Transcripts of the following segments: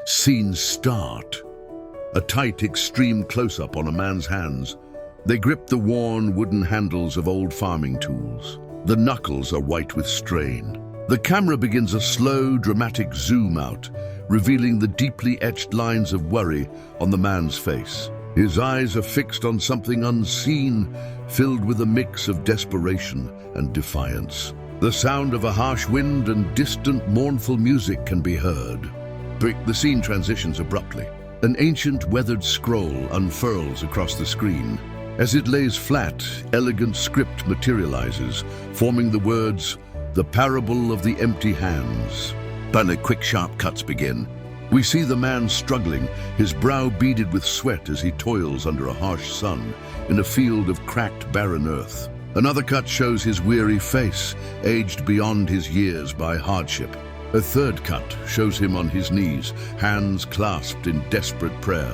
Scene start. A tight, extreme close-up on a man's hands. They grip the worn wooden handles of old farming tools. The knuckles are white with strain. The camera begins a slow, dramatic zoom out, revealing the deeply etched lines of worry on the man's face. His eyes are fixed on something unseen, filled with a mix of desperation and defiance. The sound of a harsh wind and distant, mournful music can be heard. The scene transitions abruptly. An ancient, weathered scroll unfurls across the screen. As it lays flat, elegant script materializes, forming the words, "The Parable of the Empty Hands." Then quick, sharp cuts begin. We see the man struggling, his brow beaded with sweat as he toils under a harsh sun in a field of cracked, barren earth. Another cut shows his weary face, aged beyond his years by hardship. A third cut shows him on his knees, hands clasped in desperate prayer,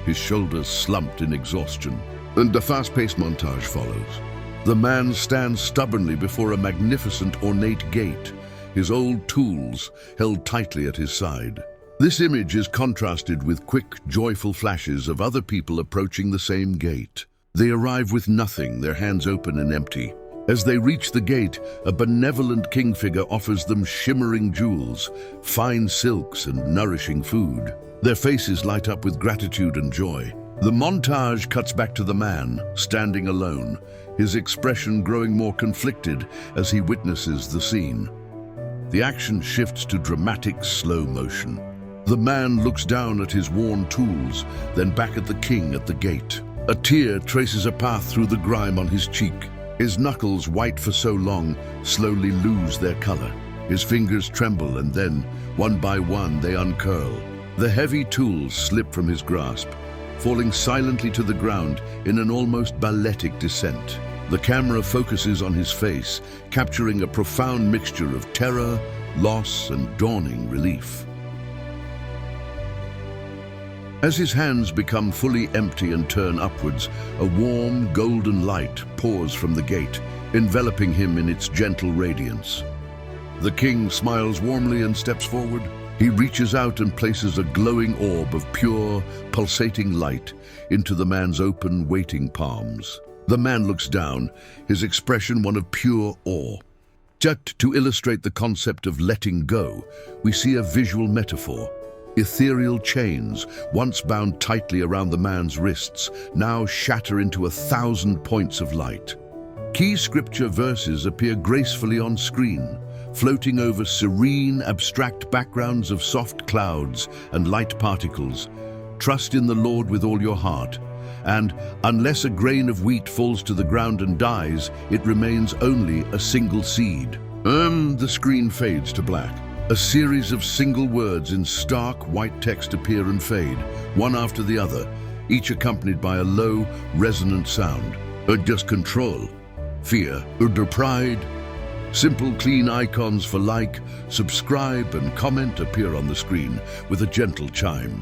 his shoulders slumped in exhaustion. And a fast-paced montage follows. The man stands stubbornly before a magnificent, ornate gate, his old tools held tightly at his side. This image is contrasted with quick, joyful flashes of other people approaching the same gate. They arrive with nothing, their hands open and empty. As they reach the gate, a benevolent king figure offers them shimmering jewels, fine silks, and nourishing food. Their faces light up with gratitude and joy. The montage cuts back to the man, standing alone, his expression growing more conflicted as he witnesses the scene. The action shifts to dramatic slow motion. The man looks down at his worn tools, then back at the king at the gate. A tear traces a path through the grime on his cheek. His knuckles, white for so long, slowly lose their color. His fingers tremble and then, one by one, they uncurl. The heavy tools slip from his grasp, falling silently to the ground in an almost balletic descent. The camera focuses on his face, capturing a profound mixture of terror, loss, and dawning relief. As his hands become fully empty and turn upwards, a warm, golden light pours from the gate, enveloping him in its gentle radiance. The king smiles warmly and steps forward. He reaches out and places a glowing orb of pure, pulsating light into the man's open, waiting palms. The man looks down, his expression one of pure awe. Just to illustrate the concept of letting go, we see a visual metaphor. Ethereal chains, once bound tightly around the man's wrists, now shatter into 1,000 points of light. Key scripture verses appear gracefully on screen, floating over serene, abstract backgrounds of soft clouds and light particles. Trust in the Lord with all your heart, and unless a grain of wheat falls to the ground and dies, it remains only a single seed. The screen fades to black. A series of single words in stark white text appear and fade, one after the other, each accompanied by a low, resonant sound. Just control, fear, pride. Simple, clean icons for like, subscribe, and comment appear on the screen with a gentle chime.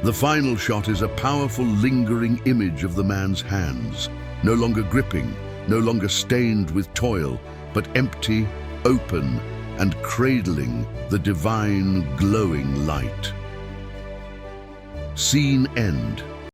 The final shot is a powerful, lingering image of the man's hands, no longer gripping, no longer stained with toil, but empty, open, and cradling the divine, glowing light. Scene end.